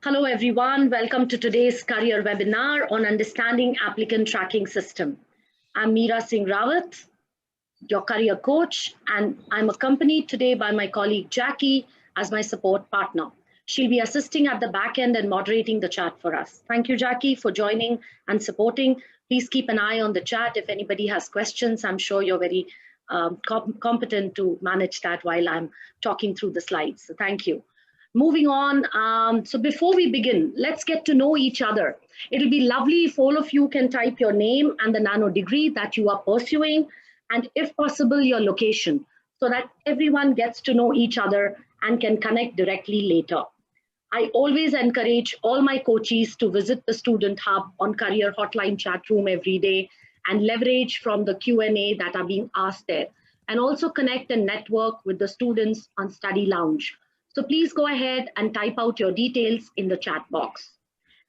Hello everyone, welcome to today's career webinar on understanding applicant tracking system. I'm Meera Singh Rawat, your career coach, and I'm accompanied today by my colleague Jackie as my support partner. She'll be assisting at the back end and moderating the chat for us. Thank you, Jackie, for joining and supporting. Please keep an eye on the chat. If anybody has questions, I'm sure you're very competent to manage that while I'm talking through the slides. So thank you. Moving on, so before we begin, let's get to know each other. It'll be lovely if all of you can type your name and the nano degree that you are pursuing, and if possible, your location, so that everyone gets to know each other and can connect directly later. I always encourage all my coaches to visit the Student Hub on Career Hotline chat room every day and leverage from the Q&A that are being asked there, and also connect and network with the students on Study Lounge. So please go ahead and type out your details in the chat box.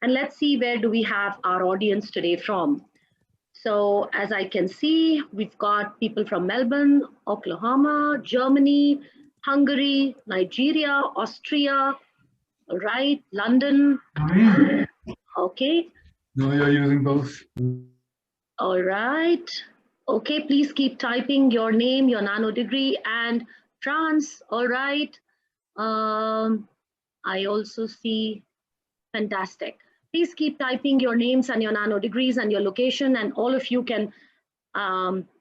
And let's see, where do we have our audience today from? So as I can see, we've got people from Melbourne, Oklahoma, Germany, Hungary, Nigeria, Austria, all right, London. Okay. No, you're using both. All right. Okay, please keep typing your name, your nano degree, and France. All right. I also see, fantastic. Please keep typing your names and your nano degrees and your location, and all of you can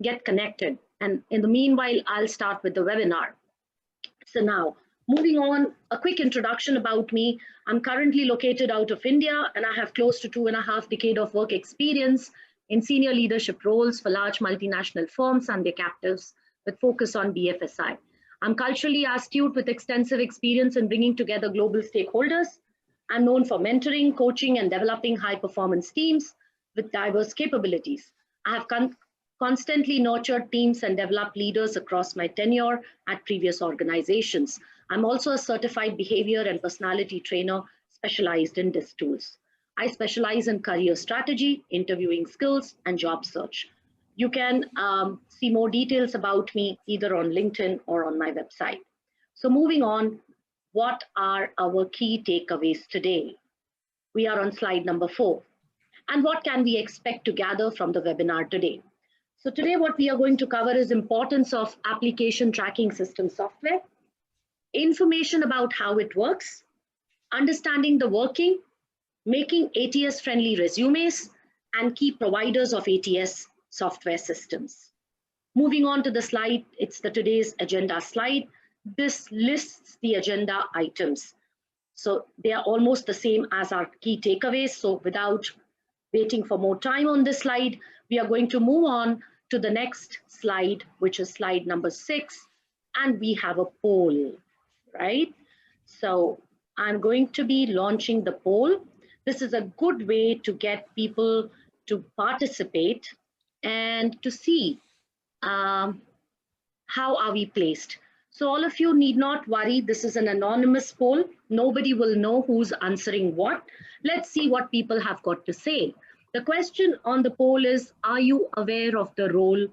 get connected. And in the meanwhile, I'll start with the webinar. So now, moving on, a quick introduction about me. I'm currently located out of India, and I have close to 2.5 decades of work experience in senior leadership roles for large multinational firms and their captives with focus on BFSI. I'm culturally astute with extensive experience in bringing together global stakeholders. I'm known for mentoring, coaching, and developing high-performance teams with diverse capabilities. I have constantly nurtured teams and developed leaders across my tenure at previous organizations. I'm also a certified behavior and personality trainer specialized in DISC tools. I specialize in career strategy, interviewing skills, and job search. You can see more details about me either on LinkedIn or on my website. So moving on, what are our key takeaways today? We are on slide number 4. And what can we expect to gather from the webinar today? So today what we are going to cover is importance of application tracking system software, information about how it works, understanding the working, making ATS-friendly resumes, and key providers of ATS software systems. Moving on to the slide, it's today's agenda slide. This lists the agenda items. So they are almost the same as our key takeaways. So without waiting for more time on this slide, we are going to move on to the next slide, which is slide number 6. And we have a poll, right? So I'm going to be launching the poll. This is a good way to get people to participate and to see how are we placed. So all of you need not worry. This is an anonymous poll. Nobody will know who's answering what. Let's see what people have got to say. The question on the poll is, are you aware of the role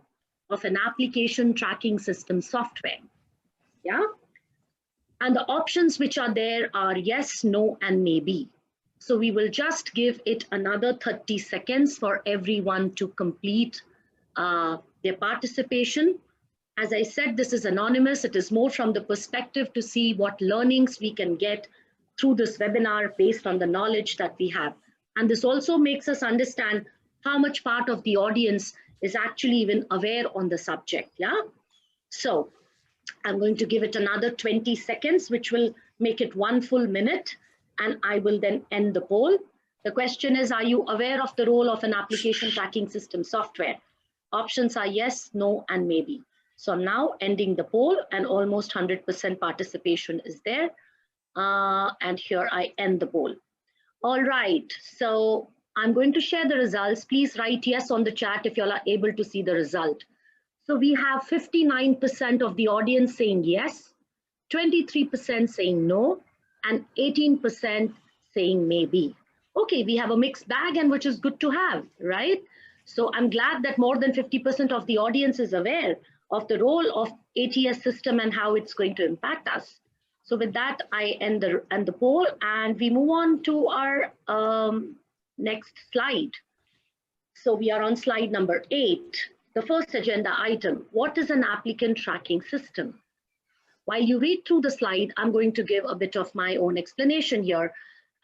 of an application tracking system software? Yeah. And the options which are there are yes, no, and maybe. So we will just give it another 30 seconds for everyone to complete their participation. As I said, this is anonymous. It is more from the perspective to see what learnings we can get through this webinar based on the knowledge that we have. And this also makes us understand how much part of the audience is actually even aware on the subject. Yeah. So I'm going to give it another 20 seconds, which will make it 1 full minute. And I will then end the poll. The question is, are you aware of the role of an application tracking system software? Options are yes, no, and maybe. So I'm now ending the poll, and almost 100% participation is there. And here I end the poll. All right, so I'm going to share the results. Please write yes on the chat if you are able to see the result. So we have 59% of the audience saying yes, 23% saying no, and 18% saying maybe. Okay, we have a mixed bag, and which is good to have, right? So I'm glad that more than 50% of the audience is aware of the role of ATS system and how it's going to impact us. So with that, I end the poll, and we move on to our next slide. So we are on slide number 8, the first agenda item. What is an applicant tracking system? While you read through the slide, I'm going to give a bit of my own explanation here.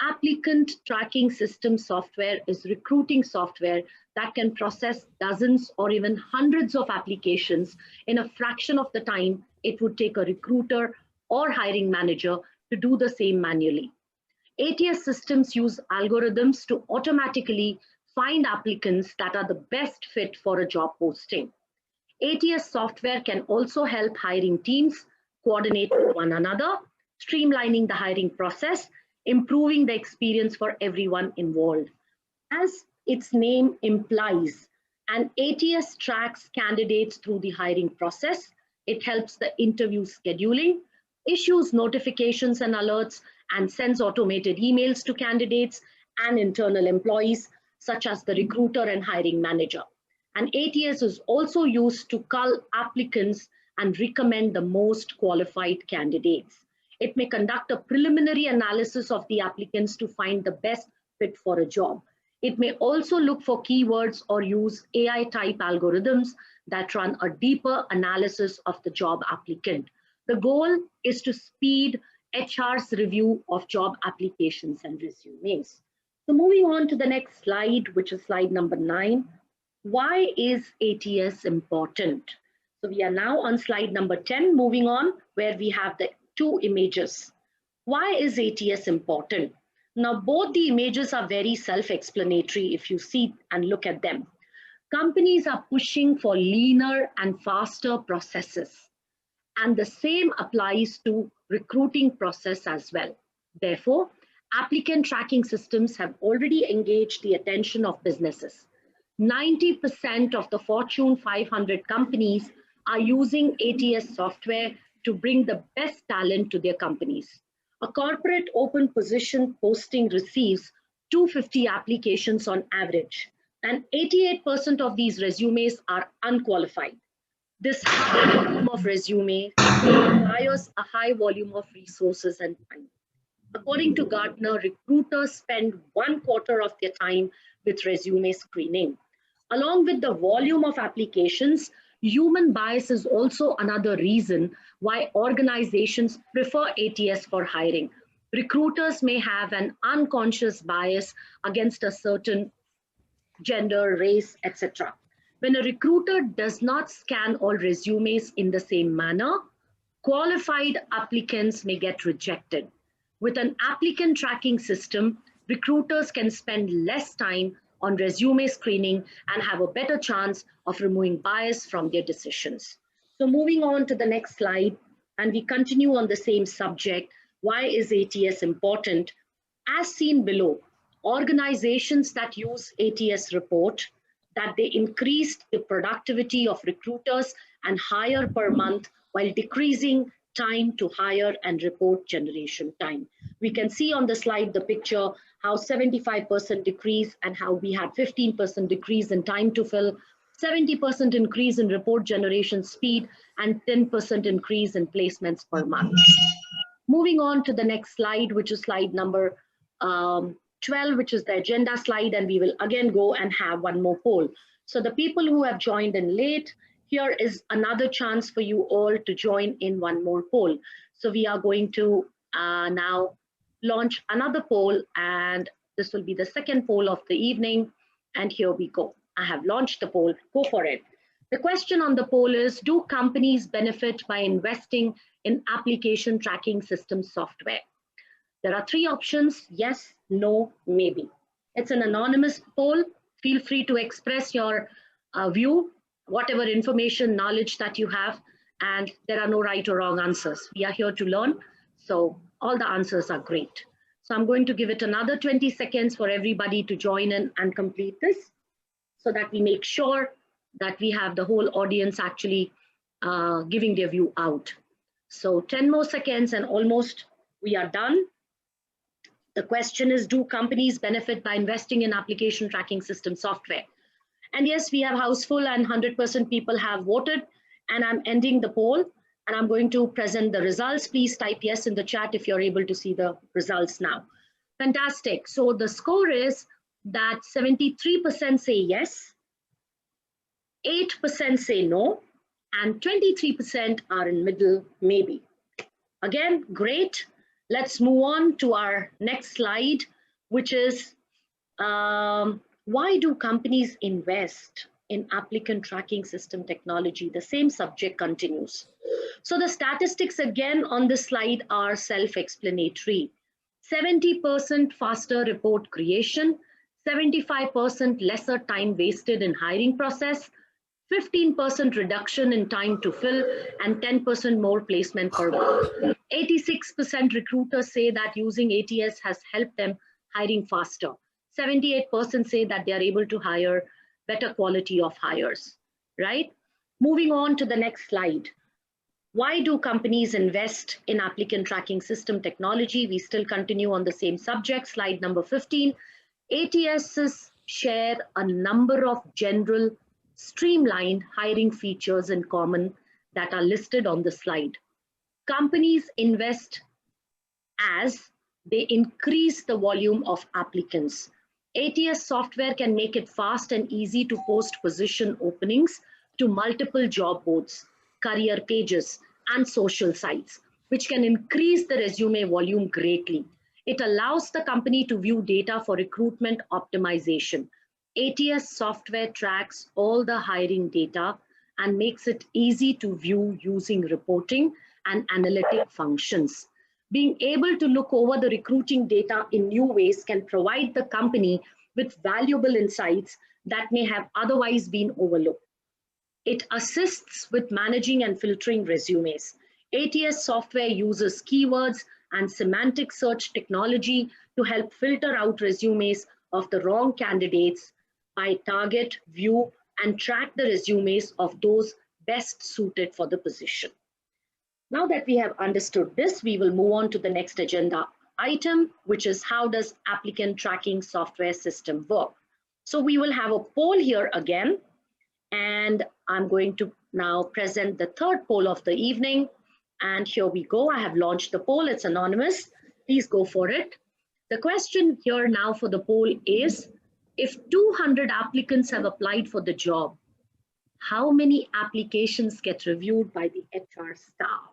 Applicant tracking system software is recruiting software that can process dozens or even hundreds of applications in a fraction of the time it would take a recruiter or hiring manager to do the same manually. ATS systems use algorithms to automatically find applicants that are the best fit for a job posting. ATS software can also help hiring teams coordinate with one another, streamlining the hiring process, improving the experience for everyone involved. As its name implies, an ATS tracks candidates through the hiring process. It helps the interview scheduling, issues notifications and alerts, and sends automated emails to candidates and internal employees, such as the recruiter and hiring manager. And ATS is also used to cull applicants and recommend the most qualified candidates. It may conduct a preliminary analysis of the applicants to find the best fit for a job. It may also look for keywords or use AI type algorithms that run a deeper analysis of the job applicant. The goal is to speed HR's review of job applications and resumes. So moving on to the next slide, which is slide number 9. Why is ATS important? So we are now on slide number 10, moving on, where we have the 2 images. Why is ATS important? Now, both the images are very self-explanatory if you see and look at them. Companies are pushing for leaner and faster processes, and the same applies to recruiting process as well. Therefore, applicant tracking systems have already engaged the attention of businesses. 90% of the Fortune 500 companies are using ATS software to bring the best talent to their companies. A corporate open position posting receives 250 applications on average, and 88% of these resumes are unqualified. This high volume of resumes requires a high volume of resources and time. According to Gartner, recruiters spend 1/4 of their time with resume screening. Along with the volume of applications, human bias is also another reason why organizations prefer ATS for hiring. Recruiters may have an unconscious bias against a certain gender, race, etc. When a recruiter does not scan all resumes in the same manner, qualified applicants may get rejected. With an applicant tracking system, recruiters can spend less time on resume screening and have a better chance of removing bias from their decisions. So moving on to the next slide, and we continue on the same subject. Why is ATS important? As seen below, organizations that use ATS report that they increased the productivity of recruiters and hire per month while decreasing time to hire and report generation time. We can see on the slide the picture how 75% decrease and how we had 15% decrease in time to fill, 70% increase in report generation speed, and 10% increase in placements per month. Moving on to the next slide, which is slide number 12, which is the agenda slide, and we will again go and have one more poll. So the people who have joined in late, here is another chance for you all to join in one more poll. So we are going to now launch another poll, and this will be the second poll of the evening. And here we go. I have launched the poll. Go for it. The question on the poll is, do companies benefit by investing in application tracking system software? There are 3 options: yes, no, maybe. It's an anonymous poll. Feel free to express your view, whatever information, knowledge that you have, and there are no right or wrong answers. We are here to learn, so all the answers are great. So I'm going to give it another 20 seconds for everybody to join in and complete this, so that we make sure that we have the whole audience actually giving their view out. So 10 more seconds and almost we are done. The question is, do companies benefit by investing in application tracking system software? And yes, we have house full and 100% people have voted, and I'm ending the poll. And I'm going to present the results. Please type yes in the chat if you're able to see the results now. Fantastic. So the score is that 73% say yes, 8% say no, and 23% are in middle, maybe. Again, great. Let's move on to our next slide, which is why do companies invest in applicant tracking system technology? The same subject continues. So the statistics again on this slide are self-explanatory. 70% faster report creation, 75% lesser time wasted in hiring process, 15% reduction in time to fill, and 10% more placement per month. 86% recruiters say that using ATS has helped them hiring faster. 78% say that they are able to hire better quality of hires, right? Moving on to the next slide. Why do companies invest in applicant tracking system technology? We still continue on the same subject, slide number 15. ATSs share a number of general streamlined hiring features in common that are listed on the slide. Companies invest as they increase the volume of applicants. ATS software can make it fast and easy to post position openings to multiple job boards, career pages, and social sites, which can increase the resume volume greatly. It allows the company to view data for recruitment optimization. ATS software tracks all the hiring data and makes it easy to view using reporting and analytic functions. Being able to look over the recruiting data in new ways can provide the company with valuable insights that may have otherwise been overlooked. It assists with managing and filtering resumes. ATS software uses keywords and semantic search technology to help filter out resumes of the wrong candidates by target, view, and track the resumes of those best suited for the position. Now that we have understood this, we will move on to the next agenda item, which is how does applicant tracking software system work? So we will have a poll here again, and I'm going to now present the third poll of the evening. And here we go. I have launched the poll. It's anonymous. Please go for it. The question here now for the poll is, if 200 applicants have applied for the job, how many applications get reviewed by the HR staff?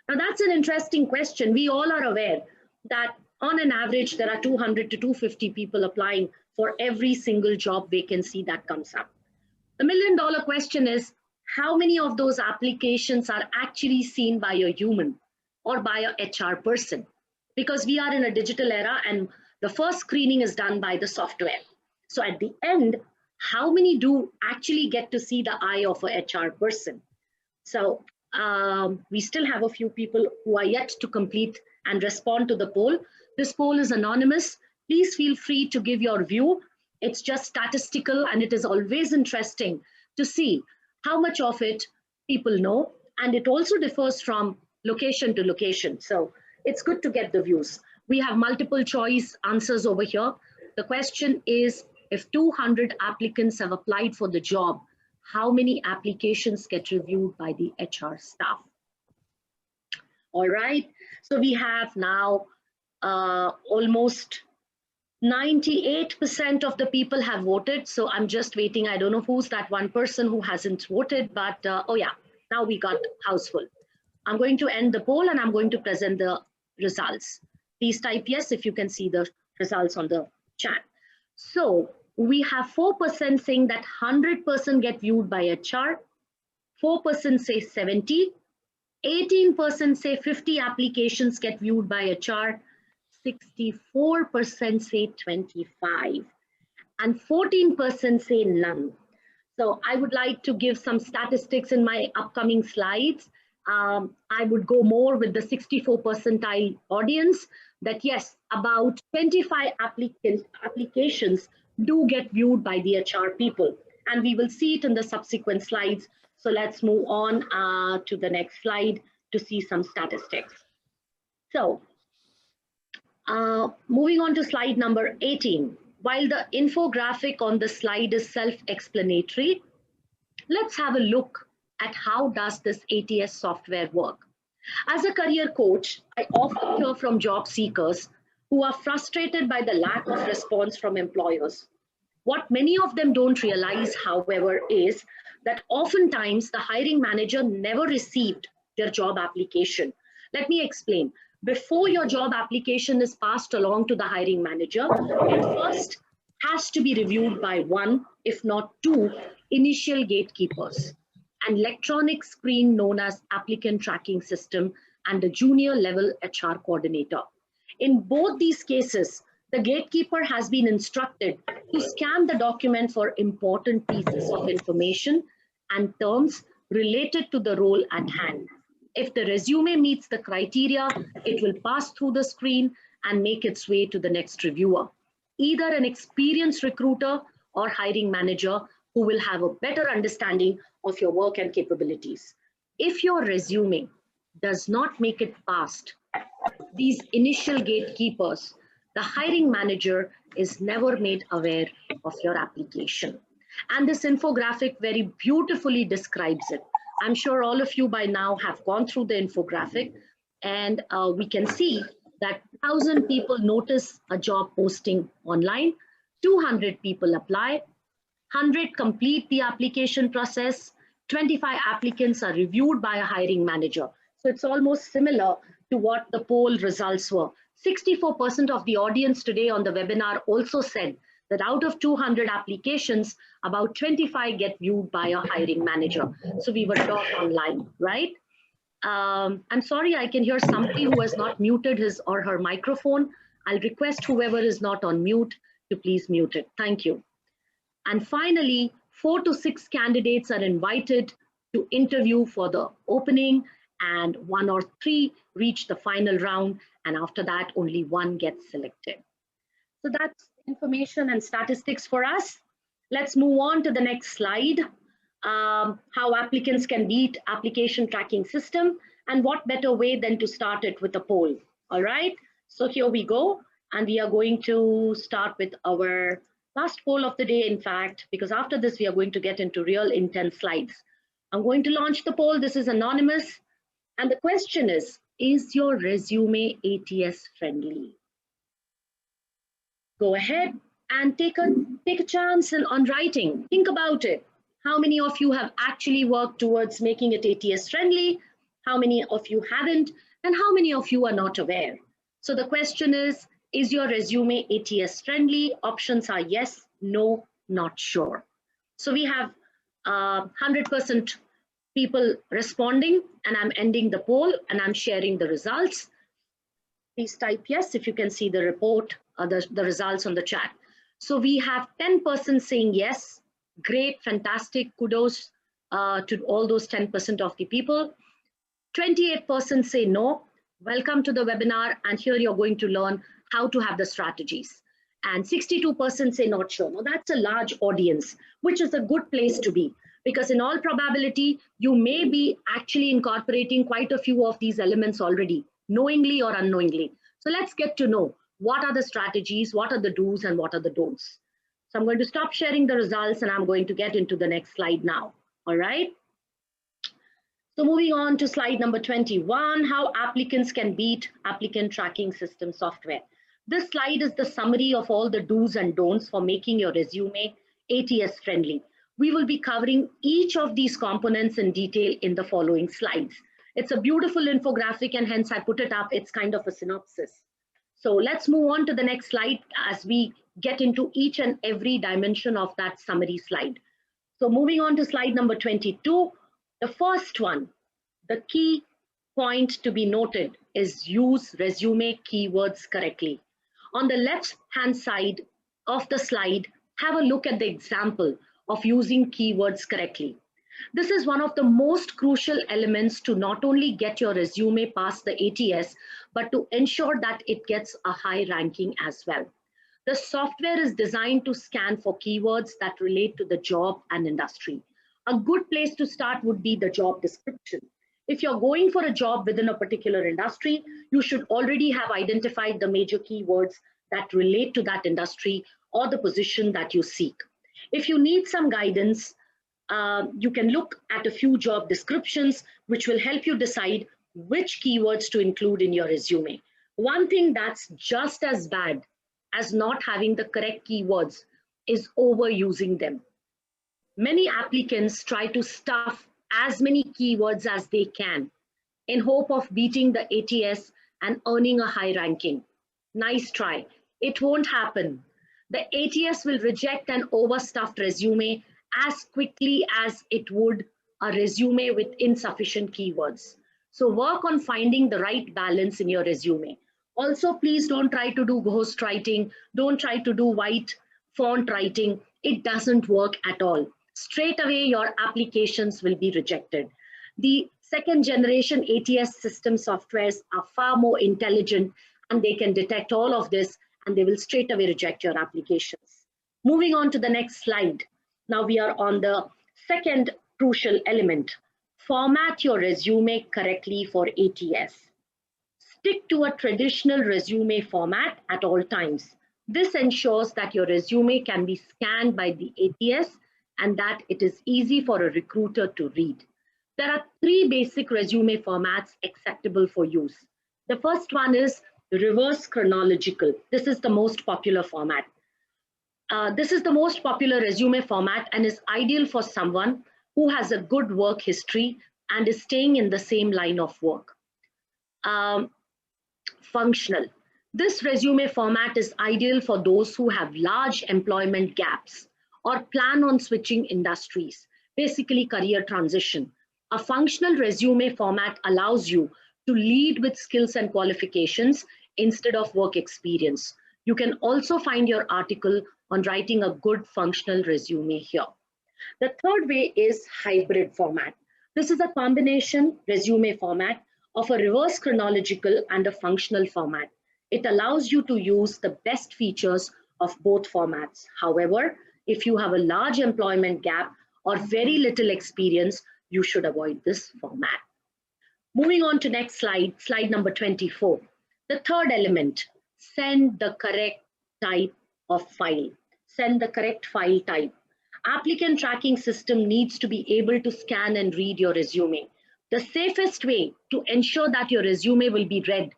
Now that's an interesting question. We all are aware that on an average, there are 200 to 250 people applying for every single job vacancy that comes up. The million-dollar question is, how many of those applications are actually seen by a human or by a HR person? Because we are in a digital era and the first screening is done by the software. So at the end, how many do actually get to see the eye of a HR person? So we still have a few people who are yet to complete and respond to the poll. This poll is anonymous. Please feel free to give your view. It's just statistical, and it is always interesting to see how much of it people know. And it also differs from location to location. So it's good to get the views. We have multiple choice answers over here. The question is, if 200 applicants have applied for the job, how many applications get reviewed by the HR staff? All right, so we have now almost 98% of the people have voted. So I'm just waiting. I don't know who's that one person who hasn't voted, but oh yeah, now we got house full. I'm going to end the poll and I'm going to present the results. Please type yes if you can see the results on the chat. So we have 4% saying that 100% get viewed by HR, 4% say 70, 18% say 50 applications get viewed by HR, 64% say 25, and 14% say none. So I would like to give some statistics in my upcoming slides. I would go more with the 64 percentile audience that yes, about 25 applications do get viewed by the HR people. And we will see it in the subsequent slides. So let's move on to the next slide to see some statistics. So moving on to slide number 18. While the infographic on the slide is self-explanatory, let's have a look at how does this ATS software work. As a career coach, I often hear from job seekers who are frustrated by the lack of response from employers. What many of them don't realize, however, is that oftentimes the hiring manager never received their job application. Let me explain. Before your job application is passed along to the hiring manager, it first has to be reviewed by one, if not two, initial gatekeepers, an electronic screen known as applicant tracking system, and a junior level HR coordinator. In both these cases, the gatekeeper has been instructed to scan the document for important pieces of information and terms related to the role at hand. If the resume meets the criteria, it will pass through the screen and make its way to the next reviewer, either an experienced recruiter or hiring manager who will have a better understanding of your work and capabilities. If your resume does not make it past these initial gatekeepers, the hiring manager is never made aware of your application. And this infographic very beautifully describes it. I'm sure all of you by now have gone through the infographic, and we can see that 1,000 people notice a job posting online, 200 people apply, 100 complete the application process, 25 applicants are reviewed by a hiring manager. So it's almost similar to what the poll results were. 64% of the audience today on the webinar also said that out of 200 applications, about 25 get viewed by a hiring manager. So we were taught online, right? I'm sorry, I can hear somebody who has not muted his or her microphone. I'll request whoever is not on mute to please mute it. Thank you. And finally, 4 to 6 candidates are invited to interview for the opening, and 1 or 3 reach the final round, and after that, only 1 gets selected. So that's information and statistics for us. Let's move on to the next slide. How applicants can beat application tracking system, and what better way than to start it with a poll. All right, so here we go, and we are going to start with our last poll of the day, in fact, because after this we are going to get into real intense slides. I'm going to launch the poll. This is anonymous, and the question is your resume ATS friendly? Go ahead and take a chance on writing. Think about it. How many of you have actually worked towards making it ATS friendly? How many of you haven't? And how many of you are not aware? So the question is your resume ATS friendly? Options are yes, no, not sure. So we have 100% people responding, and I'm ending the poll and I'm sharing the results. Please type yes if you can see the report or the results on the chat. So we have 10% saying yes. Great, fantastic, kudos to all those 10% of the people. 28% say no. Welcome to the webinar, and here you're going to learn how to have the strategies. And 62% say not sure. Now that's a large audience, which is a good place to be, because in all probability, you may be actually incorporating quite a few of these elements already, knowingly or unknowingly. So let's get to know what are the strategies, what are the do's, and what are the don'ts. So I'm going to stop sharing the results, and I'm going to get into the next slide now. All right. So moving on to slide number 21, how applicants can beat applicant tracking system software. This slide is the summary of all the do's and don'ts for making your resume ATS friendly. We will be covering each of these components in detail in the following slides. It's a beautiful infographic, and hence I put it up. It's kind of a synopsis. So let's move on to the next slide as we get into each and every dimension of that summary slide. So moving on to slide number 22, the first one, the key point to be noted is use resume keywords correctly. On the left-hand side of the slide, have a look at the example of using keywords correctly. This is one of the most crucial elements to not only get your resume past the ATS, but to ensure that it gets a high ranking as well. The software is designed to scan for keywords that relate to the job and industry. A good place to start would be the job description. If you're going for a job within a particular industry, you should already have identified the major keywords that relate to that industry or the position that you seek. If you need some guidance, You can look at a few job descriptions, which will help you decide which keywords to include in your resume. One thing that's just as bad as not having the correct keywords is overusing them. Many applicants try to stuff as many keywords as they can in hope of beating the ATS and earning a high ranking. Nice try. It won't happen. The ATS will reject an overstuffed resume as quickly as it would a resume with insufficient keywords. So work on finding the right balance in your resume. Also, please don't try to do ghost writing. Don't try to do white font writing. It doesn't work at all. Straight away, your applications will be rejected. The second generation ATS system softwares are far more intelligent, and they can detect all of this, and they will straight away reject your applications. Moving on to the next slide. Now we are on the second crucial element. Format your resume correctly for ATS. Stick to a traditional resume format at all times. This ensures that your resume can be scanned by the ATS and that it is easy for a recruiter to read. There are three basic resume formats acceptable for use. The first one is reverse chronological. This is the most popular format. This is the most popular resume format and is ideal for someone who has a good work history and is staying in the same line of work. Functional. This resume format is ideal for those who have large employment gaps or plan on switching industries, basically career transition. A functional resume format allows you to lead with skills and qualifications instead of work experience. You can also find your article on writing a good functional resume here. The third way is hybrid format. This is a combination resume format of a reverse chronological and a functional format. It allows you to use the best features of both formats. However, if you have a large employment gap or very little experience, you should avoid this format. Moving on to next slide, slide number 24. The third element, send the correct type of file. Send the correct file type. Applicant tracking system needs to be able to scan and read your resume. The safest way to ensure that your resume will be read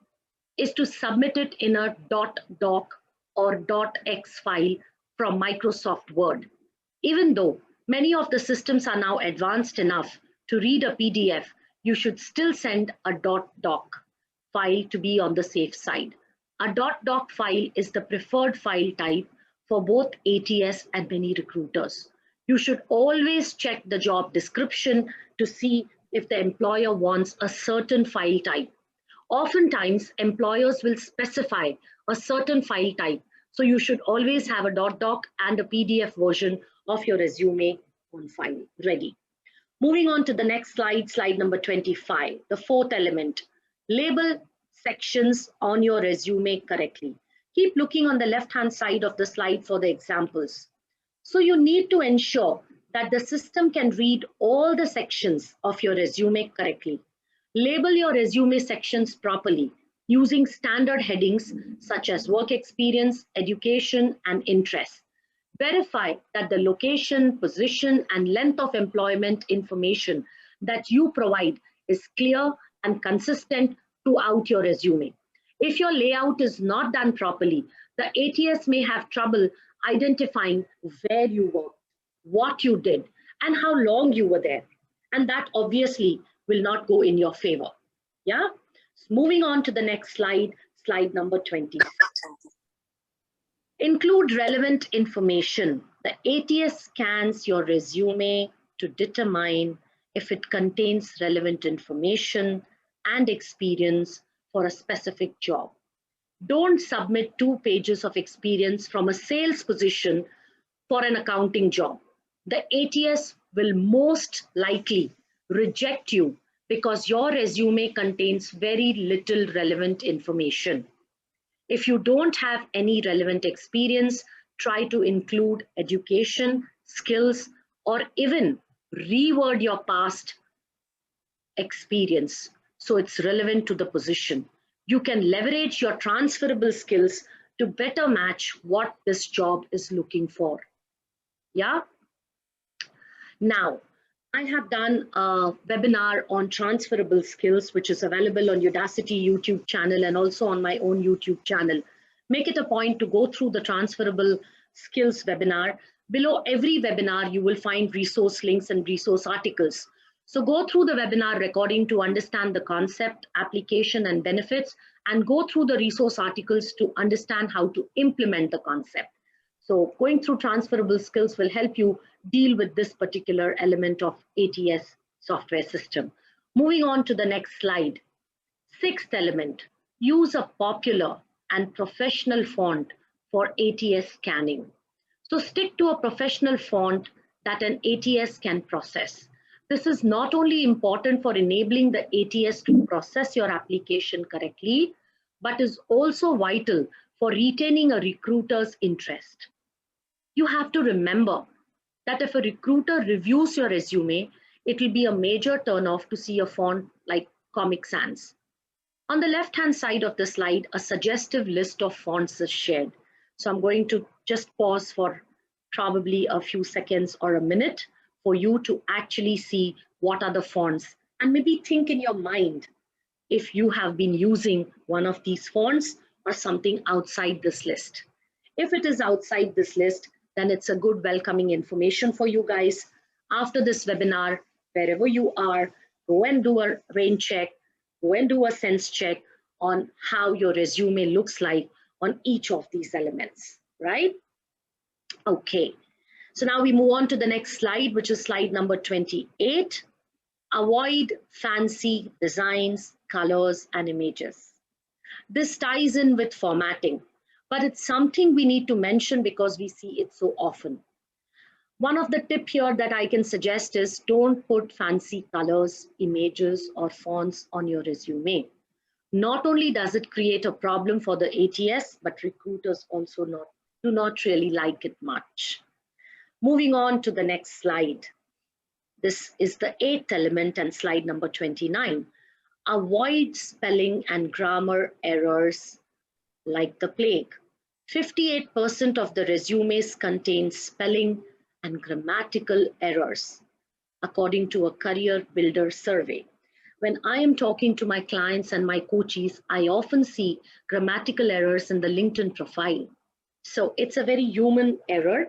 is to submit it in a .doc or .x file from Microsoft Word. Even though many of the systems are now advanced enough to read a PDF, you should still send a .doc file to be on the safe side. A .doc file is the preferred file type for both ATS and many recruiters. You should always check the job description to see if the employer wants a certain file type. Oftentimes, employers will specify a certain file type, so you should always have a .doc and a PDF version of your resume on file ready. Moving on to the next slide, slide number 25, the fourth element, label sections on your resume correctly. Keep looking on the left-hand side of the slide for the examples. So you need to ensure that the system can read all the sections of your resume correctly. Label your resume sections properly using standard headings such as work experience, education, and interest. Verify that the location, position, and length of employment information that you provide is clear and consistent throughout your resume. If your layout is not done properly, the ATS may have trouble identifying where you worked, what you did, and how long you were there. And that obviously will not go in your favor. Yeah? Moving on to the next slide, slide number 20. Include relevant information. The ATS scans your resume to determine if it contains relevant information and experience for a specific job. Don't submit 2 pages of experience from a sales position for an accounting job. The ATS will most likely reject you because your resume contains very little relevant information. If you don't have any relevant experience, try to include education, skills, or even reword your past experience so it's relevant to the position. You can leverage your transferable skills to better match what this job is looking for. Yeah? Now, I have done a webinar on transferable skills, which is available on Udacity YouTube channel and also on my own YouTube channel. Make it a point to go through the transferable skills webinar. Below every webinar, you will find resource links and resource articles. So go through the webinar recording to understand the concept, application, and benefits, and go through the resource articles to understand how to implement the concept. So going through transferable skills will help you deal with this particular element of ATS software system. Moving on to the next slide. Sixth element, use a popular and professional font for ATS scanning. So stick to a professional font that an ATS can process. This is not only important for enabling the ATS to process your application correctly, but is also vital for retaining a recruiter's interest. You have to remember that if a recruiter reviews your resume, it will be a major turnoff to see a font like Comic Sans. On the left-hand side of the slide, a suggestive list of fonts is shared. So I'm going to just pause for probably a few seconds or a minute for you to actually see what are the fonts and maybe think in your mind if you have been using one of these fonts or something outside this list. If it is outside this list, then it's a good welcoming information for you guys. After this webinar, wherever you are, go and do a rain check, go and do a sense check on how your resume looks like on each of these elements, right? Okay, so now we move on to the next slide, which is slide number 28. Avoid fancy designs, colors, and images. This ties in with formatting, but it's something we need to mention because we see it so often. One of the tips here that I can suggest is don't put fancy colors, images, or fonts on your resume. Not only does it create a problem for the ATS, but recruiters also do not really like it much. Moving on to the next slide. This is the 8th element and slide number 29. Avoid spelling and grammar errors like the plague. 58% of the resumes contain spelling and grammatical errors, according to a Career Builder survey. When I am talking to my clients and my coaches, I often see grammatical errors in the LinkedIn profile. So it's a very human error,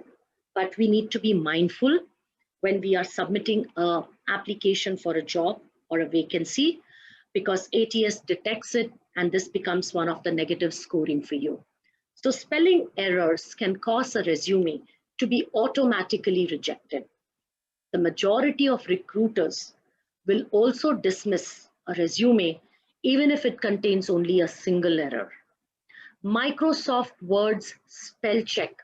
but we need to be mindful when we are submitting an application for a job or a vacancy, because ATS detects it and this becomes one of the negative scoring for you. So spelling errors can cause a resume to be automatically rejected. The majority of recruiters will also dismiss a resume even if it contains only a single error. Microsoft Word's spell check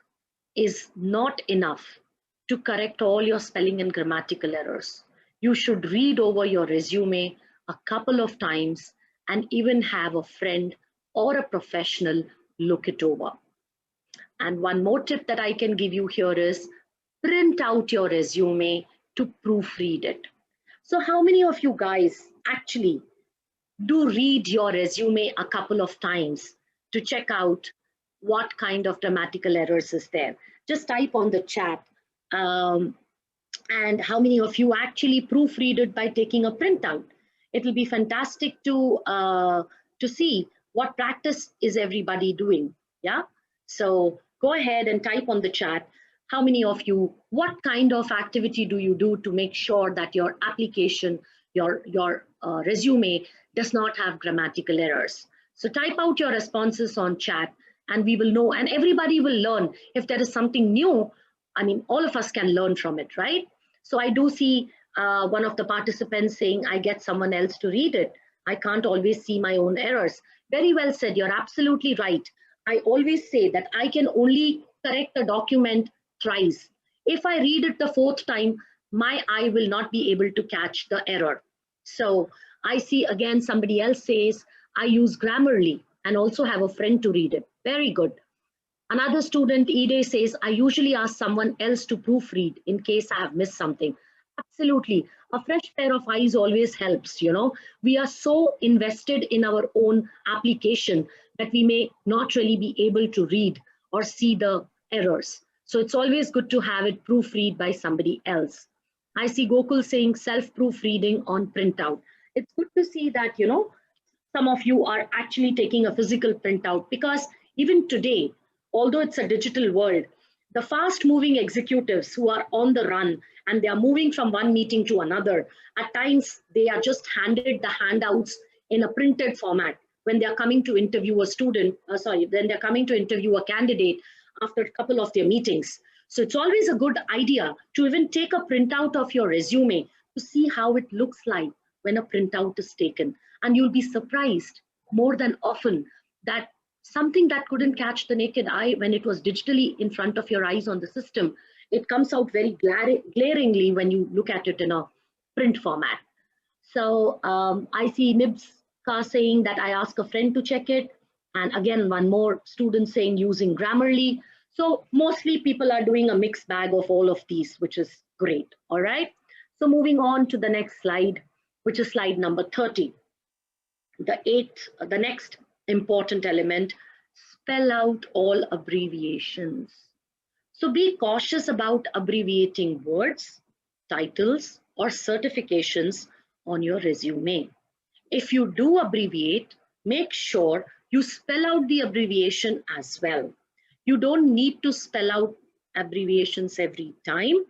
is not enough to correct all your spelling and grammatical errors. You should read over your resume a couple of times and even have a friend or a professional look it over. And one more tip that I can give you here is print out your resume to proofread it. So how many of you guys actually do read your resume a couple of times to check out what kind of grammatical errors is there? Just type on the chat. And how many of you actually proofread it by taking a printout? It will be fantastic to see what practice is everybody doing. Yeah. So go ahead and type on the chat. How many of you, what kind of activity do you do to make sure that your application, your resume does not have grammatical errors? So type out your responses on chat and we will know, and everybody will learn. If there is something new, I mean, all of us can learn from it, right? So I do see one of the participants saying, I get someone else to read it. I can't always see my own errors. Very well said, you're absolutely right. I always say that I can only correct a document thrice. If I read it the 4th time, my eye will not be able to catch the error. So I see again, somebody else says, I use Grammarly and also have a friend to read it. Very good. Another student, Ide, says, I usually ask someone else to proofread in case I have missed something. Absolutely. A fresh pair of eyes always helps, you know. We are so invested in our own application that we may not really be able to read or see the errors. So it's always good to have it proofread by somebody else. I see Gokul saying self-proofreading on printout. It's good to see that, you know, some of you are actually taking a physical printout, because even today, although it's a digital world, the fast moving executives who are on the run and they are moving from one meeting to another, at times they are just handed the handouts in a printed format when they are coming to interview a student, when they're coming to interview a candidate after a couple of their meetings. So it's always a good idea to even take a printout of your resume to see how it looks like when a printout is taken. And you'll be surprised more than often that something that couldn't catch the naked eye when it was digitally in front of your eyes on the system, it comes out very glaringly when you look at it in a print format. So I see Nibska saying that I ask a friend to check it. And again, one more student saying using Grammarly. So mostly people are doing a mixed bag of all of these, which is great. All right. So moving on to the next slide, which is slide number 30. The next important element, spell out all abbreviations. So be cautious about abbreviating words, titles, or certifications on your resume. If you do abbreviate, make sure you spell out the abbreviation as well. You don't need to spell out abbreviations every time,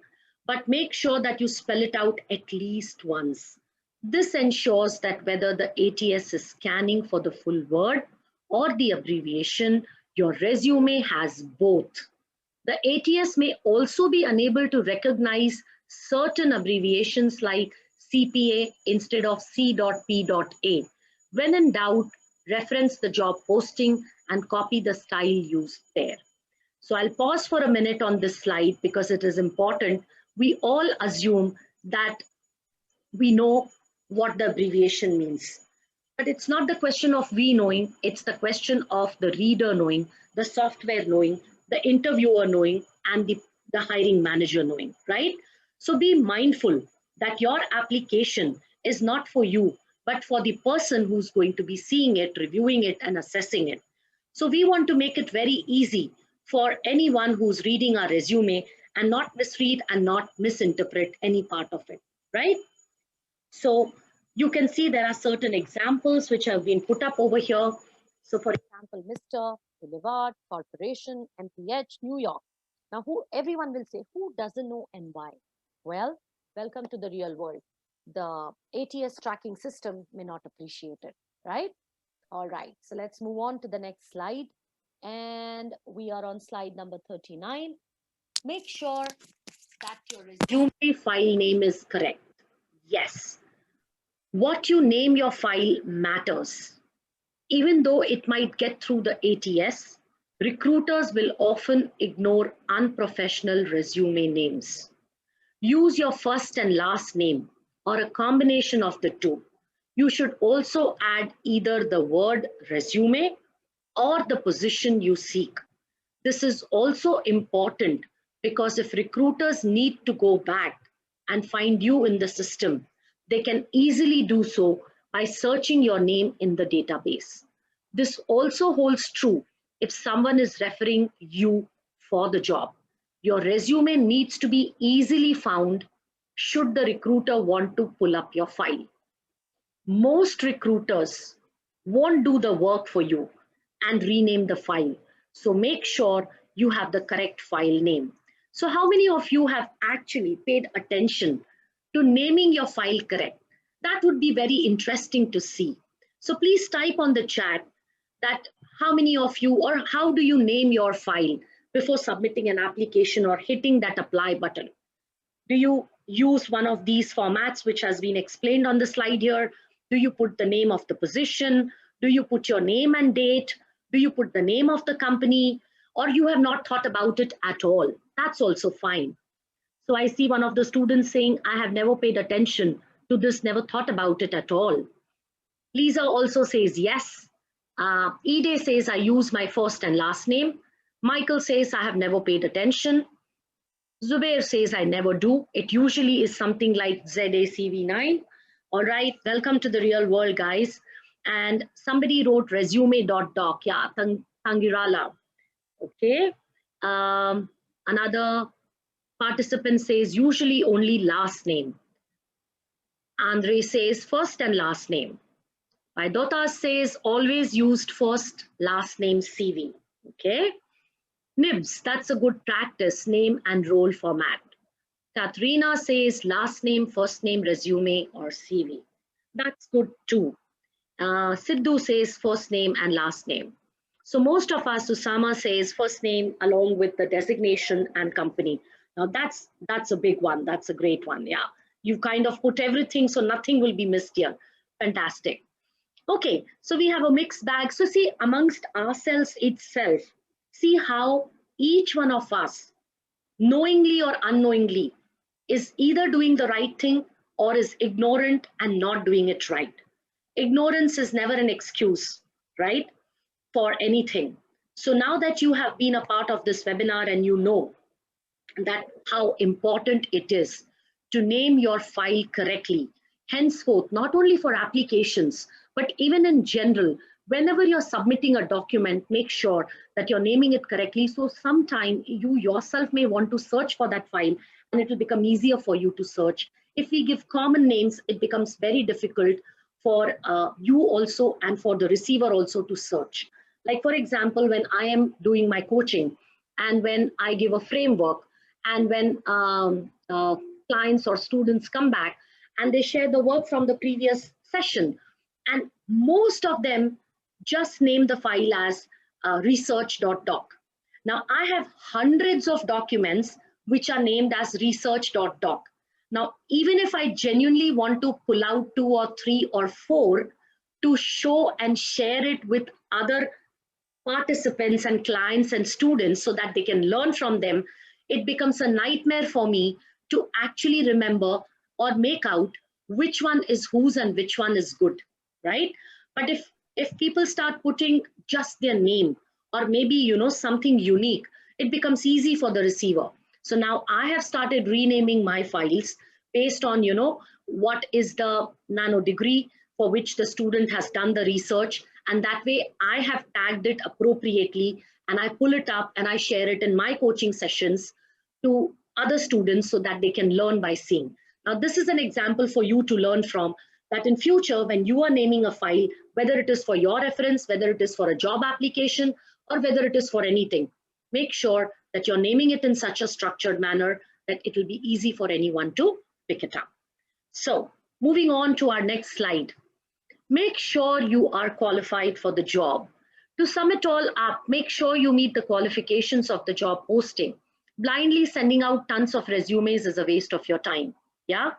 but make sure that you spell it out at least once. This ensures that whether the ATS is scanning for the full word or the abbreviation, your resume has both. The ATS may also be unable to recognize certain abbreviations like CPA instead of C.P.A. When in doubt, reference the job posting and copy the style used there. So I'll pause for a minute on this slide because it is important. We all assume that we know what the abbreviation means. But it's not the question of we knowing, it's the question of the reader knowing, the software knowing, the interviewer knowing, and the hiring manager knowing, right? So be mindful that your application is not for you, but for the person who's going to be seeing it, reviewing it, and assessing it. So we want to make it very easy for anyone who's reading our resume and not misread and not misinterpret any part of it, right? So you can see there are certain examples which have been put up over here. So for example, Mr. Boulevard, Corporation, MPH, New York. Now everyone will say, who doesn't know and why? Well, welcome to the real world. The ATS tracking system may not appreciate it, right? All right, so let's move on to the next slide. And we are on slide number 39. Make sure that your resume file name is correct. Yes. What you name your file matters. Even though it might get through the ATS, recruiters will often ignore unprofessional resume names. Use your first and last name or a combination of the two. You should also add either the word resume or the position you seek. This is also important because if recruiters need to go back and find you in the system, they can easily do so by searching your name in the database. This also holds true if someone is referring you for the job. Your resume needs to be easily found should the recruiter want to pull up your file. Most recruiters won't do the work for you and rename the file. So make sure you have the correct file name. So how many of you have actually paid attention to naming your file correct? That would be very interesting to see. So please type on the chat that how many of you or how do you name your file before submitting an application or hitting that apply button? Do you use one of these formats which has been explained on the slide here? Do you put the name of the position? Do you put your name and date? Do you put the name of the company? Or you have not thought about it at all? That's also fine. So I see one of the students saying, I have never paid attention to this, never thought about it at all. Lisa also says yes. Ide says, I use my first and last name. Michael says, I have never paid attention. Zubair says, I never do. It usually is something like ZACV9. All right, welcome to the real world, guys. And somebody wrote resume.doc. Yeah, Tangirala. Okay. Another Participant says usually only last name. Andre says first and last name. Vaidota says always used first, last name CV. Okay. Nibs, that's a good practice, name and role format. Katharina says last name, first name, resume or CV. That's good too. Sidhu says first name and last name. So most of us, Susama says first name along with the designation and company. Now that's a big one. That's a great one. Yeah, you kind of put everything so nothing will be missed here. Fantastic. Okay, so we have a mixed bag. So see, amongst ourselves itself, see how each one of us, knowingly or unknowingly, is either doing the right thing or is ignorant and not doing it right. Ignorance is never an excuse, right, for anything. So now that you have been a part of this webinar and you know that how important it is to name your file correctly, henceforth, not only for applications, but even in general, whenever you're submitting a document, make sure that you're naming it correctly. So sometime you yourself may want to search for that file and it will become easier for you to search. If we give common names, it becomes very difficult for you also and for the receiver also to search. Like for example, when I am doing my coaching and when I give a framework and when clients or students come back and they share the work from the previous session, and most of them just name the file as research.doc. Now I have hundreds of documents which are named as research.doc. Now, even if I genuinely want to pull out 2 or 3 or 4 to show and share it with other participants and clients and students so that they can learn from them, it becomes a nightmare for me to actually remember or make out which one is whose and which one is good, right? But if people start putting just their name or maybe, you know, something unique, it becomes easy for the receiver. So now I have started renaming my files based on, you know, what is the nano degree for which the student has done the research. And that way I have tagged it appropriately and I pull it up and I share it in my coaching sessions to other students so that they can learn by seeing. Now, this is an example for you to learn from, that in future, when you are naming a file, whether it is for your reference, whether it is for a job application, or whether it is for anything, make sure that you're naming it in such a structured manner that it will be easy for anyone to pick it up. So moving on to our next slide. Make sure you are qualified for the job. To sum it all up, make sure you meet the qualifications of the job posting. Blindly sending out tons of resumes is a waste of your time. Yeah.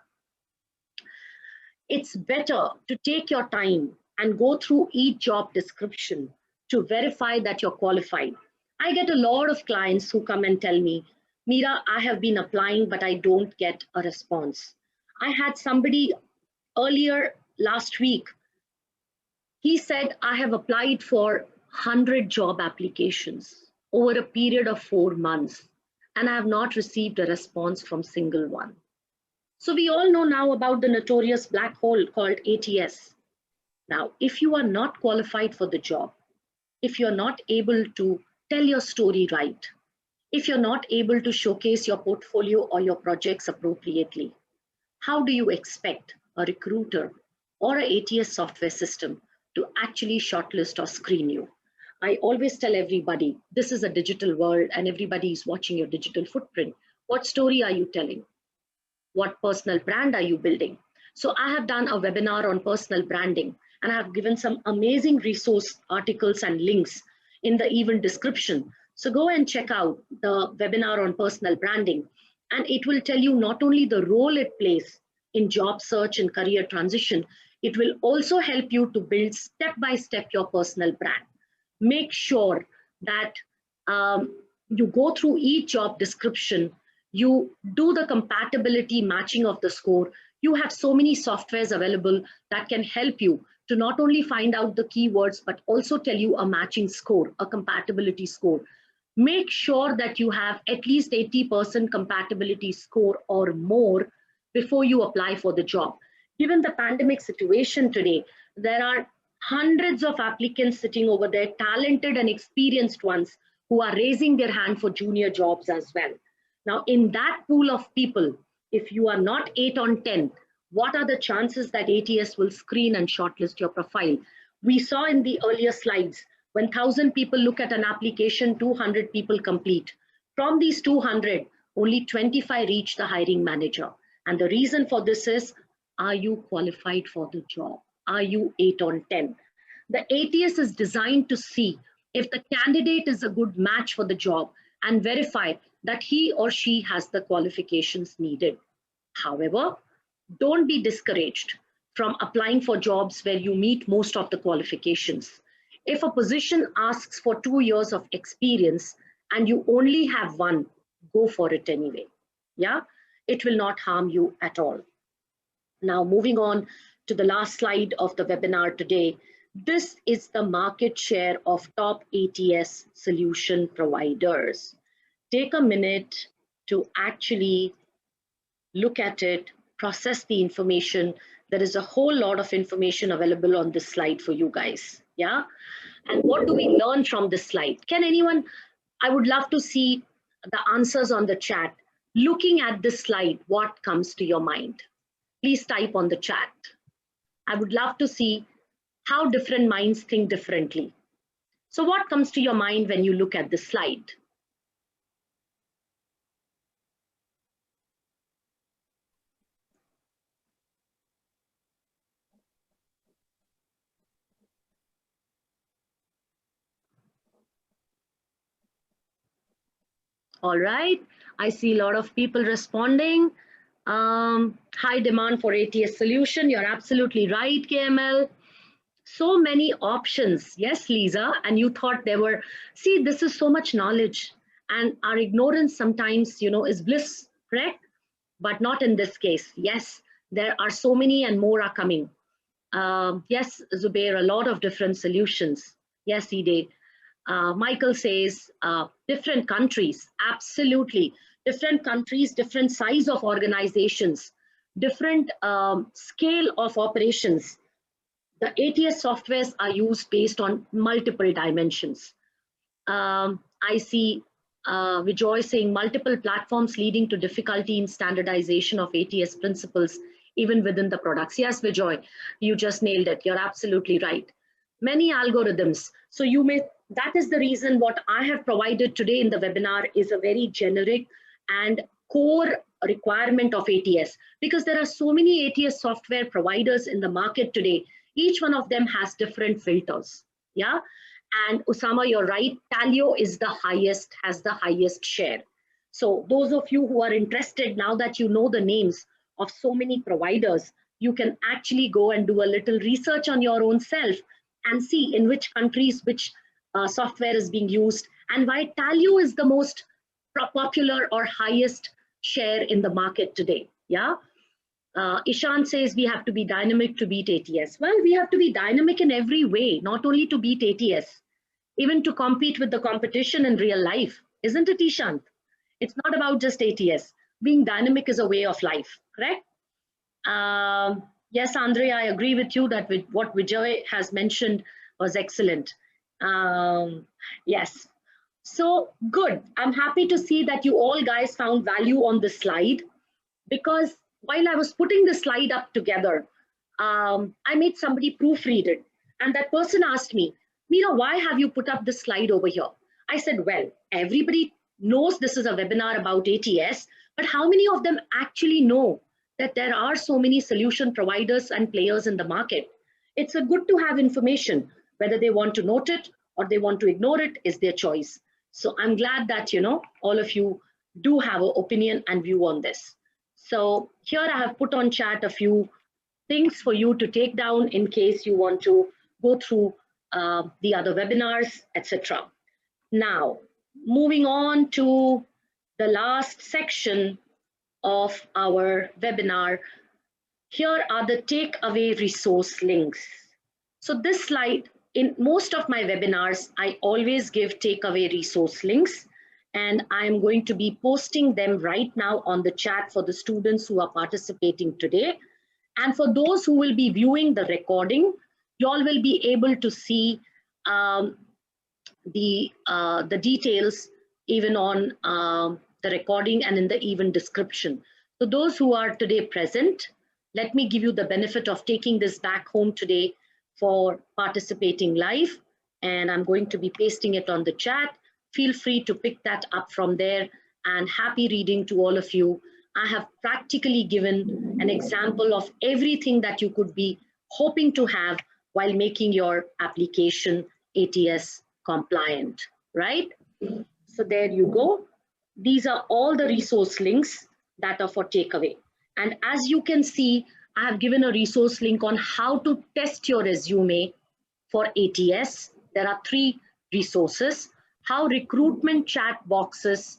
It's better to take your time and go through each job description to verify that you're qualified. I get a lot of clients who come and tell me, Meera, I have been applying, but I don't get a response. I had somebody earlier last week. He said, I have applied for 100 job applications over a period of 4 months, and I have not received a response from single one. So we all know now about the notorious black hole called ATS. Now, if you are not qualified for the job, if you're not able to tell your story right, if you're not able to showcase your portfolio or your projects appropriately, how do you expect a recruiter or an ATS software system to actually shortlist or screen you? I always tell everybody, this is a digital world and everybody is watching your digital footprint. What story are you telling? What personal brand are you building? So I have done a webinar on personal branding and I have given some amazing resource articles and links in the event description. So go and check out the webinar on personal branding, and it will tell you not only the role it plays in job search and career transition, it will also help you to build step by step your personal brand. Make sure that you go through each job description, you do the compatibility matching of the score. You have so many softwares available that can help you to not only find out the keywords, but also tell you a matching score, a compatibility score. Make sure that you have at least 80% compatibility score or more before you apply for the job. Given the pandemic situation today, there are hundreds of applicants sitting over there, talented and experienced ones, who are raising their hand for junior jobs as well. Now, in that pool of people, if you are not 8 on 10, what are the chances that ATS will screen and shortlist your profile? We saw in the earlier slides, when 1,000 people look at an application, 200 people complete. From these 200, only 25 reach the hiring manager. And the reason for this is, are you qualified for the job? Are you 8 on 10? The ATS is designed to see if the candidate is a good match for the job and verify that he or she has the qualifications needed. However, don't be discouraged from applying for jobs where you meet most of the qualifications. If a position asks for 2 years of experience and you only have one, go for it anyway. Yeah, it will not harm you at all. Now, moving on to the last slide of the webinar today. This is the market share of top ATS solution providers. Take a minute to actually look at it, process the information. There is a whole lot of information available on this slide for you guys. Yeah. And what do we learn from this slide? Can anyone, I would love to see the answers on the chat. Looking at this slide, what comes to your mind? Please type on the chat. I would love to see how different minds think differently. So what comes to your mind when you look at this slide? All right, I see a lot of people responding. High demand for ATS solution. You're absolutely right, KML. So many options. Yes, Lisa, and you thought there were, see, this is so much knowledge and our ignorance sometimes, is bliss, correct? But not in this case. Yes, there are so many and more are coming. Yes, Zubair, a lot of different solutions. Yes, Ide. Michael says different countries, absolutely. Different countries, different size of organizations, different scale of operations. The ATS softwares are used based on multiple dimensions. I see Vijay saying multiple platforms leading to difficulty in standardization of ATS principles, even within the products. Yes, Vijay, you just nailed it. You're absolutely right. Many algorithms. So you may, that is the reason what I have provided today in the webinar is a very generic and core requirement of ATS, because there are so many ATS software providers in the market today. Each one of them has different filters. Yeah. And Usama, you're right, Talio is the highest, has the highest share. So those of you who are interested, now that you know the names of so many providers, you can actually go and do a little research on your own self and see in which countries which software is being used and why Talio is the most popular or highest share in the market today. Yeah. Ishan says we have to be dynamic to beat ATS. Well, we have to be dynamic in every way, not only to beat ATS, even to compete with the competition in real life. Isn't it, Ishan? It's not about just ATS. Being dynamic is a way of life, correct? Yes, Andre, I agree with you that what Vijay has mentioned was excellent. Yes. So good. I'm happy to see that you all guys found value on this slide, because while I was putting the slide up together, I made somebody proofread it. And that person asked me, Meera, why have you put up this slide over here? I said, well, everybody knows this is a webinar about ATS, but how many of them actually know that there are so many solution providers and players in the market? It's a good to have information. Whether they want to note it or they want to ignore it is their choice. So I'm glad that, all of you do have an opinion and view on this. So here I have put on chat a few things for you to take down in case you want to go through the other webinars, etc. Now, moving on to the last section of our webinar, here are the takeaway resource links. So this slide, in most of my webinars, I always give takeaway resource links, and I'm going to be posting them right now on the chat for the students who are participating today. And for those who will be viewing the recording, you all will be able to see the details even on the recording and in the event description. So those who are today present, let me give you the benefit of taking this back home today for participating live. And I'm going to be pasting it on the chat. Feel free to pick that up from there, and happy reading to all of you. I have practically given an example of everything that you could be hoping to have while making your application ATS compliant, right? So there you go. These are all the resource links that are for takeaway. And as you can see, I have given a resource link on how to test your resume for ATS. There are 3 resources. How recruitment chatbots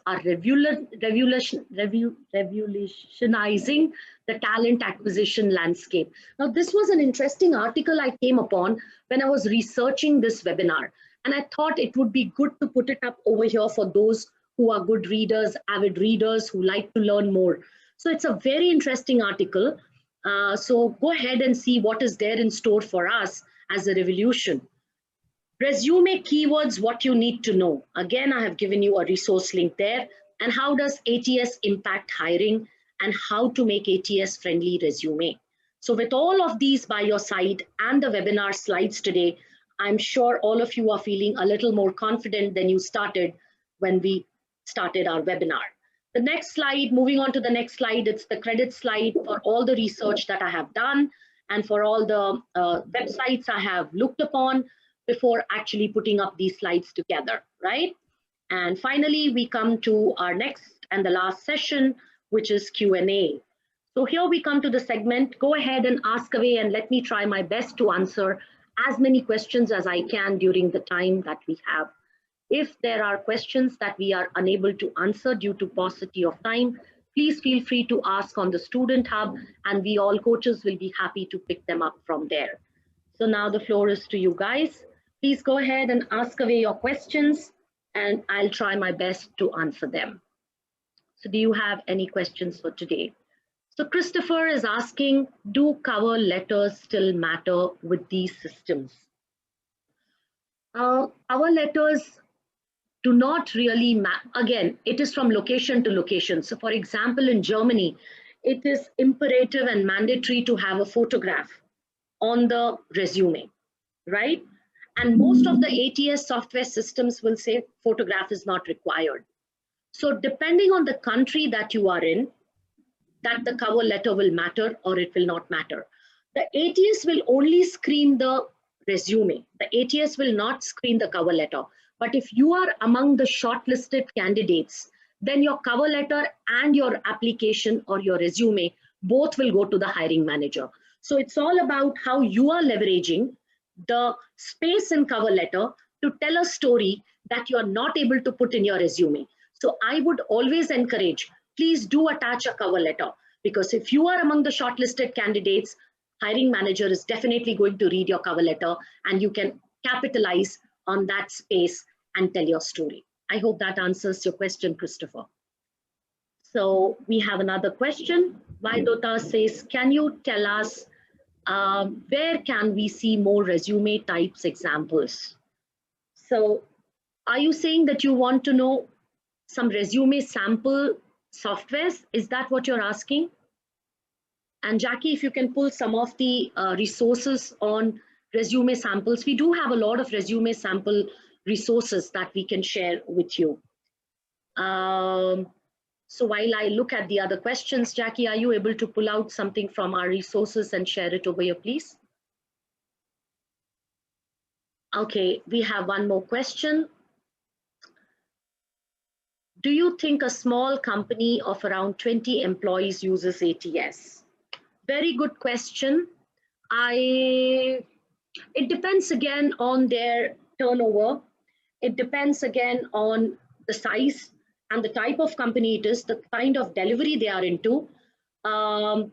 are revolutionizing the talent acquisition landscape. Now, this was an interesting article I came upon when I was researching this webinar. And I thought it would be good to put it up over here for those who are good readers, avid readers, who like to learn more. So it's a very interesting article. So go ahead and see what is there in store for us as a revolution. Resume keywords, what you need to know. Again, I have given you a resource link there. And how does ATS impact hiring, and how to make ATS friendly resume. So with all of these by your side and the webinar slides today, I'm sure all of you are feeling a little more confident than you started when we started our webinar. The next slide, moving on to the next slide, it's the credit slide for all the research that I have done and for all the websites I have looked upon before actually putting up these slides together, right? And finally, we come to our next and the last session, which is Q&A. So here we come to the segment. Go ahead and ask away, and let me try my best to answer as many questions as I can during the time that we have. If there are questions that we are unable to answer due to paucity of time, please feel free to ask on the Student Hub, and we all coaches will be happy to pick them up from there. So now the floor is to you guys. Please go ahead and ask away your questions, and I'll try my best to answer them. So do you have any questions for today? So Christopher is asking, do cover letters still matter with these systems? Cover letters do not really matter. Again, it is from location to location. So for example, in Germany, it is imperative and mandatory to have a photograph on the resume, right? And most of the ATS software systems will say photograph is not required. So depending on the country that you are in, that the cover letter will matter or it will not matter. The ATS will only screen the resume. The ATS will not screen the cover letter. But if you are among the shortlisted candidates, then your cover letter and your application or your resume both will go to the hiring manager. So it's all about how you are leveraging the space in cover letter to tell a story that you are not able to put in your resume. So I would always encourage, please do attach a cover letter, because if you are among the shortlisted candidates, hiring manager is definitely going to read your cover letter, and you can capitalize on that space and tell your story. I hope that answers your question, Christopher. So we have another question. Vaidota says, can you tell us where can we see more resume types examples? So are you saying that you want to know some resume sample softwares? Is that what you're asking? And Jackie, if you can pull some of the resources on resume samples. We do have a lot of resume sample resources that we can share with you. So while I look at the other questions, Jackie, are you able to pull out something from our resources and share it over here, please? Okay, we have one more question. Do you think a small company of around 20 employees uses ATS? Very good question. It depends again on their turnover. It depends again on the size and the type of company it is, the kind of delivery they are into. And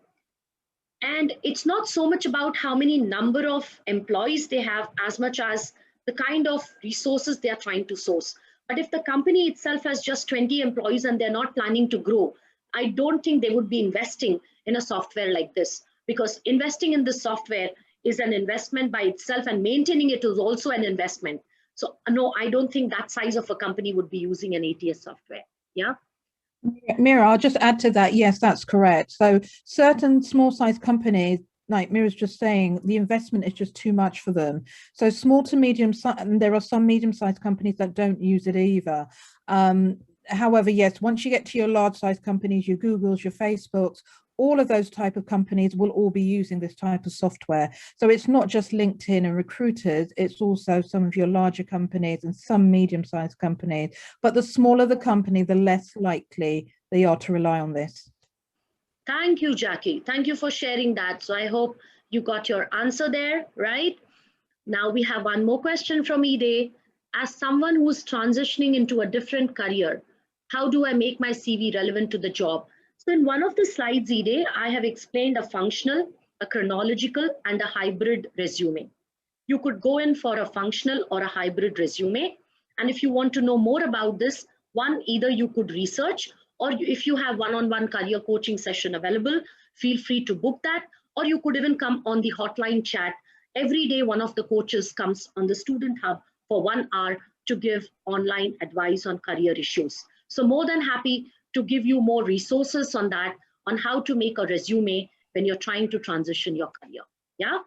it's not so much about how many number of employees they have as much as the kind of resources they are trying to source. But if the company itself has just 20 employees and they're not planning to grow, I don't think they would be investing in a software like this, because investing in this software is an investment by itself, and maintaining it is also an investment. So no, I don't think that size of a company would be using an ATS software. Yeah. Meera, I'll just add to that. Yes, that's correct. So certain small size companies, like Meera's just saying, the investment is just too much for them. So small to medium, and there are some medium-sized companies that don't use it either. However, yes, once you get to your large-size companies, your Googles, your Facebooks, all of those type of companies will all be using this type of software. So it's not just LinkedIn and recruiters, it's also some of your larger companies and some medium-sized companies. But the smaller the company, the less likely they are to rely on this. Thank you, Jackie. Thank you for sharing that. So I hope you got your answer there, right? Now we have one more question from Ide. As someone who's transitioning into a different career, how do I make my CV relevant to the job? So in one of the slides, Ide, I have explained a functional, a chronological, and a hybrid resume. You could go in for a functional or a hybrid resume. And if you want to know more about this, one, either you could research, or if you have one-on-one career coaching session available, feel free to book that, or you could even come on the hotline chat. Every day, one of the coaches comes on the Student Hub for 1 hour to give online advice on career issues. So more than happy to give you more resources on that, on how to make a resume when you're trying to transition your career. Yeah.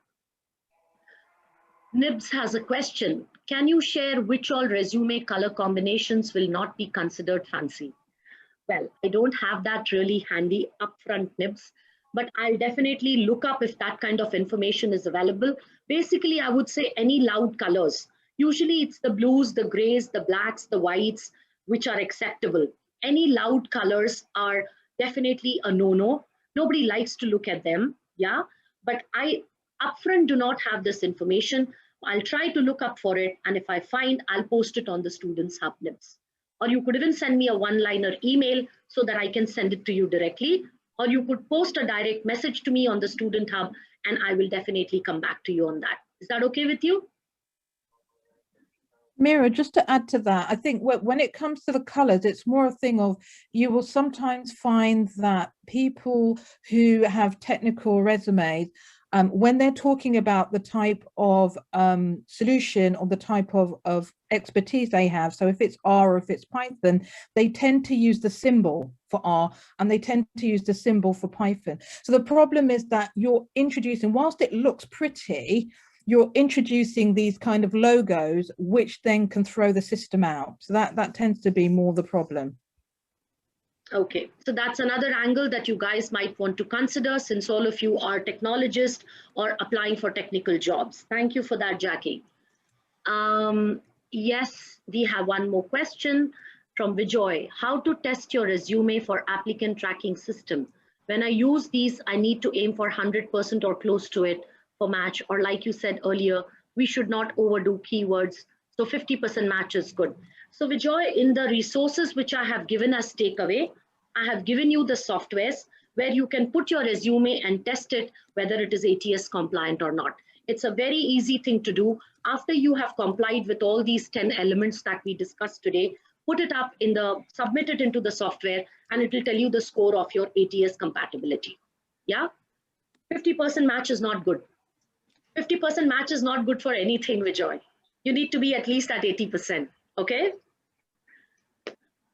Nibs has a question. Can you share which all resume color combinations will not be considered fancy? Well, I don't have that really handy upfront, Nibs, but I'll definitely look up if that kind of information is available. Basically, I would say any loud colors. Usually it's the blues, the grays, the blacks, the whites, which are acceptable. Any loud colors are definitely a no-no. Nobody likes to look at them, yeah? But I upfront do not have this information. I'll try to look up for it, and if I find, I'll post it on the Students Hub Nibs. Or you could even send me a one-liner email so that I can send it to you directly. Or you could post a direct message to me on the Student Hub, and I will definitely come back to you on that. Is that okay with you? Meera, just to add to that, I think when it comes to the colors, it's more a thing of, you will sometimes find that people who have technical resumes, when they're talking about the type of solution or the type of expertise they have, so if it's R or if it's Python, they tend to use the symbol for R and they tend to use the symbol for Python. So the problem is that you're introducing, whilst it looks pretty, you're introducing these kind of logos, which then can throw the system out. So that tends to be more the problem. Okay, so that's another angle that you guys might want to consider, since all of you are technologists or applying for technical jobs. Thank you for that, Jackie. Yes, we have one more question from Vijoy. How to test your resume for applicant tracking system? When I use these, I need to aim for 100% or close to it for match, or like you said earlier, we should not overdo keywords. So 50% match is good. So Vijoy, in the resources which I have given as takeaway, I have given you the softwares where you can put your resume and test it whether it is ATS compliant or not. It's a very easy thing to do. After you have complied with all these 10 elements that we discussed today, put it up in the, submit it into the software, and it will tell you the score of your ATS compatibility. Yeah, 50% match is not good. 50% match is not good for anything, Vijoy. You need to be at least at 80%, okay?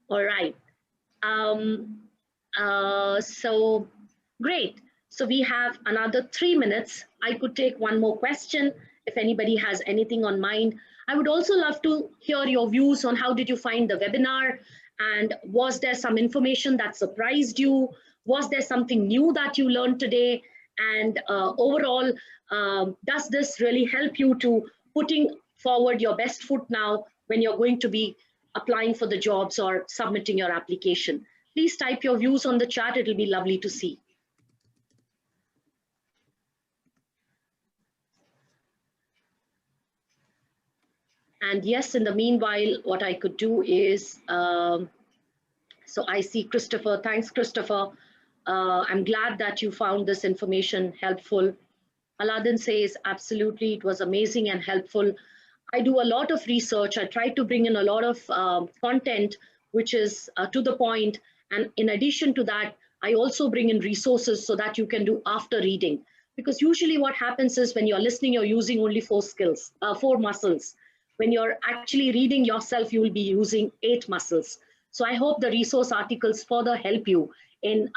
All right. So great. So we have another 3 minutes. I could take one more question if anybody has anything on mind. I would also love to hear your views on how did you find the webinar, and was there some information that surprised you? Was there something new that you learned today? And overall, does this really help you to putting forward your best foot now when you're going to be applying for the jobs or submitting your application? Please type your views on the chat. It'll be lovely to see. And yes, in the meanwhile, what I could do is, so I see Christopher. Thanks, Christopher. I'm glad that you found this information helpful. Aladdin says, absolutely, it was amazing and helpful. I do a lot of research. I try to bring in a lot of content, which is to the point. And in addition to that, I also bring in resources so that you can do after reading. Because usually what happens is when you're listening, you're using only four muscles. when you're actually reading yourself, you will be using 8 muscles. So I hope the resource articles further help you in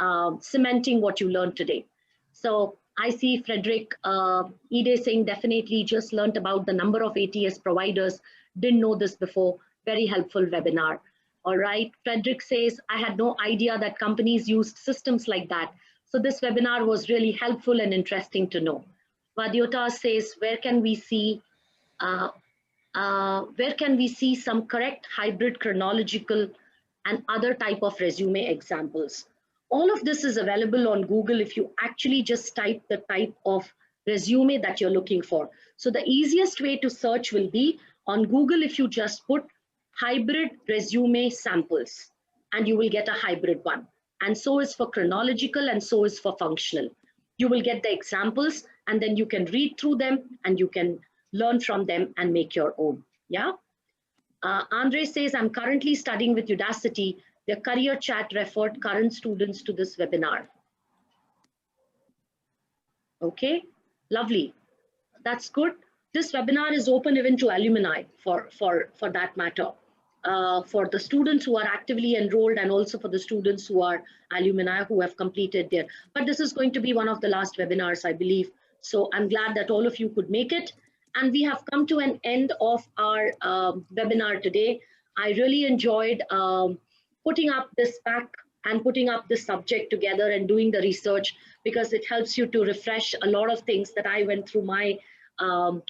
cementing what you learned today. So I see Frederick Ide saying definitely just learned about the number of ATS providers. Didn't know this before. Very helpful webinar. All right. Frederick says, I had no idea that companies used systems like that. So this webinar was really helpful and interesting to know. Vadyota says, where can we see some correct hybrid chronological and other type of resume examples? All of this is available on Google if you actually just type the type of resume that you're looking for. So the easiest way to search will be on Google if you just put hybrid resume samples and you will get a hybrid one. And so is for chronological and so is for functional. You will get the examples and then you can read through them and you can learn from them and make your own. Yeah. Andre says, I'm currently studying with Udacity. Their career chat referred current students to this webinar. Okay, lovely. That's good. This webinar is open even to alumni for that matter. For the students who are actively enrolled and also for the students who are alumni who have completed their, but this is going to be one of the last webinars, I believe. So I'm glad that all of you could make it. And we have come to an end of our webinar today. I really enjoyed putting up this pack and putting up this subject together and doing the research, because it helps you to refresh a lot of things that I went through my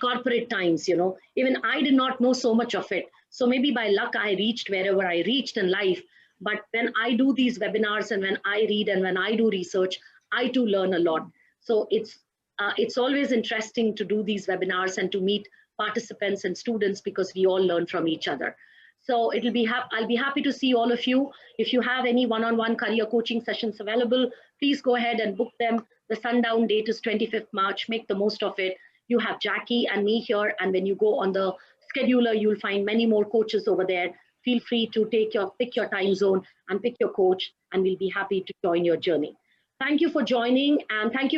corporate times. You know, even I did not know so much of it. So maybe by luck, I reached wherever I reached in life. But when I do these webinars and when I read and when I do research, I too learn a lot. So it's always interesting to do these webinars and to meet participants and students, because we all learn from each other. So I'll be happy to see all of you. If you have any one-on-one career coaching sessions available, please go ahead and book them. The sundown date is 25th March. Make the most of it. You have Jackie and me here, and when you go on the scheduler, you'll find many more coaches over there. Feel free to pick your time zone and pick your coach, and we'll be happy to join your journey. Thank you for joining, and thank you.